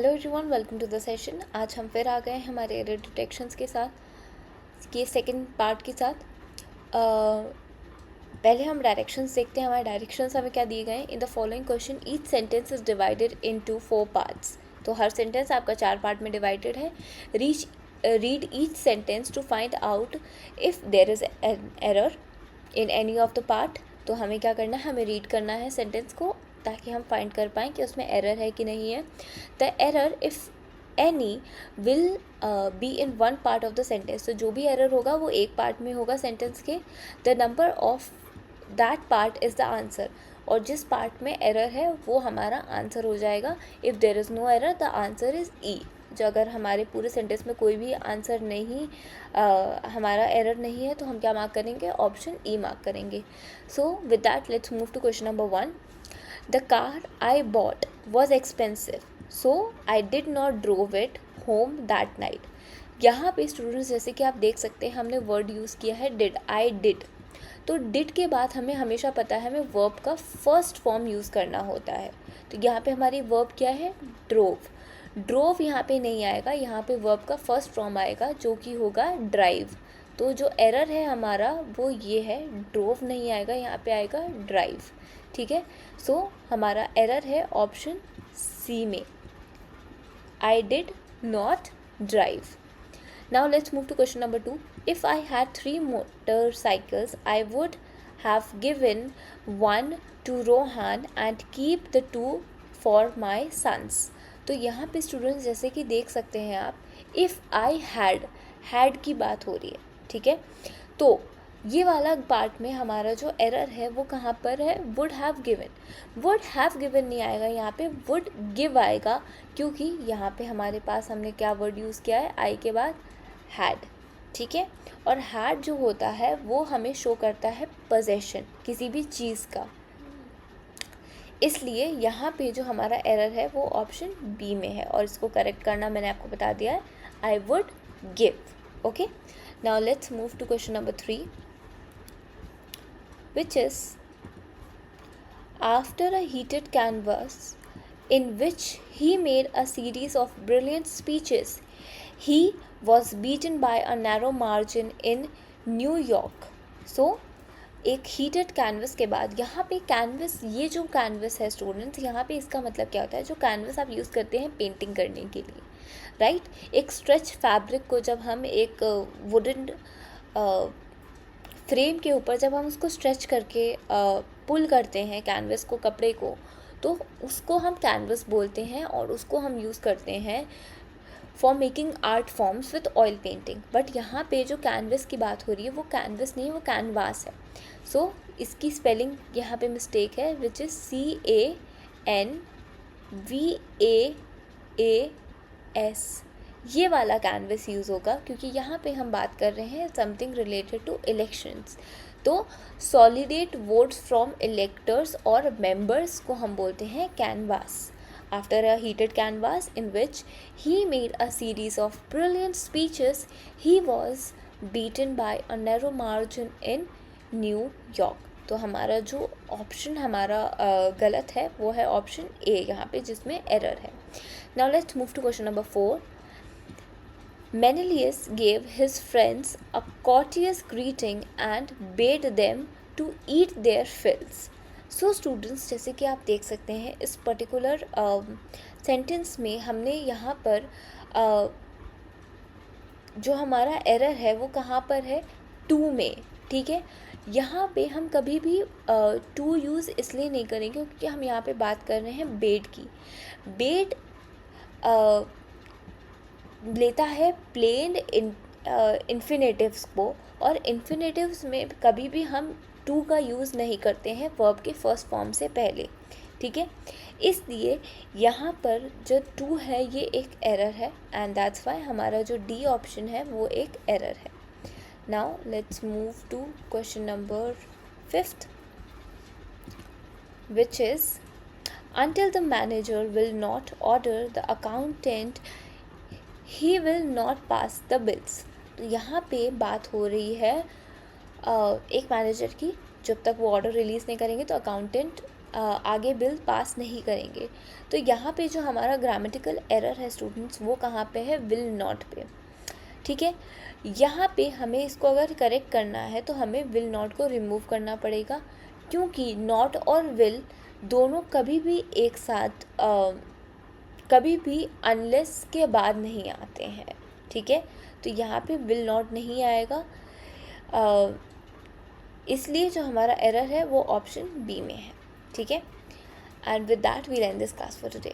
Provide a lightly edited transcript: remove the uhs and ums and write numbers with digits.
Hello everyone, welcome to the session. आज हम फिर आ गए हैं हमारे एरर डिटेक्शंस के साथ, ये सेकंड पार्ट के साथ। पहले हम डायरेक्शंस देखते हैं। हमारे डायरेक्शंस हमें क्या दिए गए हैं। In the following question each sentence is divided into 4 parts. तो हर सेंटेंस आपका 4 पार्ट में डिवाइडेड है। Read each sentence to find out if there is an error in any of the part. तो हमें क्या करना है, हमें रीड करना है सेंटेंस को ताकि हम फाइंड कर पाएँ कि उसमें एरर है कि नहीं है। The error if any will be in one part of the sentence. तो जो भी एरर होगा वो एक पार्ट में होगा सेंटेंस के। The number of that part is the answer. और जिस पार्ट में एरर है वो हमारा आंसर हो जाएगा। If there is no error the answer is E. जो अगर हमारे पूरे सेंटेंस में कोई भी आंसर नहीं, हमारा एरर नहीं है, तो हम क्या मार्क करेंगे, ऑप्शन ई मार्क करेंगे। So with that let's move to question number 1। The car I bought was expensive so I did not drove it home that night. यहाँ पे स्टूडेंट्स जैसे कि आप देख सकते हैं हमने वर्ड यूज़ किया है डिड, आई डिड। तो डिड के बाद हमें हमेशा पता है हमें वर्ब का फर्स्ट फॉर्म यूज़ करना होता है। तो यहाँ पे हमारी वर्ब क्या है, ड्रोव। ड्रोव यहाँ पे नहीं आएगा, यहाँ पे वर्ब का फर्स्ट फॉर्म आएगा जो कि होगा ड्राइव। तो जो एरर है हमारा वो ये है, ड्रोव नहीं आएगा, यहाँ पे आएगा ड्राइव। ठीक है, सो हमारा एरर है ऑप्शन सी में, आई did not drive. Now let's move to question number 2. If I had 3 motorcycles, I would have given one to Rohan and keep the 2 for my sons. तो यहाँ पे स्टूडेंट्स जैसे कि देख सकते हैं आप, if I had की बात हो रही है, ठीक है। तो ये वाला पार्ट में हमारा जो एरर है वो कहाँ पर है, would have given. Would have given नहीं आएगा, यहाँ पे वुड गिव आएगा, क्योंकि यहाँ पे हमारे पास हमने क्या वर्ड यूज़ किया है, आई के बाद हैड। ठीक है, और हैड जो होता है वो हमें शो करता है पोजेशन किसी भी चीज़ का। इसलिए यहाँ पे जो हमारा एरर है वो ऑप्शन बी में है, और इसको करेक्ट करना मैंने आपको बता दिया है, I would give. Okay, now let's move to question number 3, which is after a heated canvas in which he made a series of brilliant speeches, he was beaten by a narrow margin in New York. So एक heated canvas के बाद, यहाँ पे canvas, ये जो canvas है students, यहाँ पे इसका मतलब क्या होता है, जो कैनवस आप यूज़ करते हैं पेंटिंग करने के लिए, राइट। एक स्ट्रेच फैब्रिक को जब हम एक वुडन फ्रेम के ऊपर जब हम उसको स्ट्रेच करके पुल करते हैं कैनवस को, कपड़े को, तो उसको हम कैनवस बोलते हैं, और उसको हम यूज़ करते हैं for making art forms with oil painting. But यहाँ पे जो कैनवस की बात हो रही है वो कैनवस नहीं, वो कैनवास है। सो इसकी स्पेलिंग यहाँ पे मिस्टेक है, विच इज़ CANVAS। ये वाला कैनवस यूज़ होगा, क्योंकि यहाँ पे हम बात कर रहे हैं समथिंग रिलेटेड टू इलेक्शंस। तो सॉलिडेट वोट्स फ्रॉम इलेक्टर्स और मेंबर्स को हम बोलते हैं canvass. After a heated canvas in which he made a series of brilliant speeches, he was beaten by a narrow margin in New York. तो हमारा जो option हमारा गलत है वो है ऑप्शन ए यहाँ पे, जिसमें एरर है। Now let's move to question number 4. Menelaus gave his friends a courteous greeting and bade them to eat their fills. So students जैसे कि आप देख सकते हैं इस पर्टिकुलर सेंटेंस में हमने यहाँ पर जो हमारा एरर है वो कहाँ पर है, टू में। ठीक है, यहाँ पे हम कभी भी टू यूज़ इसलिए नहीं करेंगे क्योंकि हम यहाँ पे बात कर रहे हैं बेड की। बेड लेता है प्लेन इन्फिनेटिव्स को, और इन्फिनेटिव्स में कभी भी हम टू का यूज़ नहीं करते हैं वर्ब के फर्स्ट फॉर्म से पहले। ठीक है, इसलिए यहाँ पर जो टू है ये एक एरर है, एंड दैट्स वाई हमारा जो डी ऑप्शन है वो एक एरर है। Now let's move to question number 5, which is until the manager will not order the accountant he will not pass the bills। तो यहाँ पे बात हो रही है एक मैनेजर की, जब तक वो ऑर्डर रिलीज़ नहीं करेंगे तो अकाउंटेंट आगे बिल पास नहीं करेंगे। तो यहाँ पे जो हमारा ग्रामेटिकल एरर है स्टूडेंट्स, वो कहाँ पे है, विल नॉट पे। ठीक है, यहाँ पे हमें इसको अगर करेक्ट करना है तो हमें विल नॉट को रिमूव करना पड़ेगा, क्योंकि नॉट और विल दोनों कभी भी एक साथ कभी भी अनलेस के बाद नहीं आते हैं। ठीक है, तो यहाँ पे विल नॉट नहीं आएगा, इसलिए जो हमारा एरर है वो ऑप्शन बी में है। ठीक है, and with that we'll end this class for today.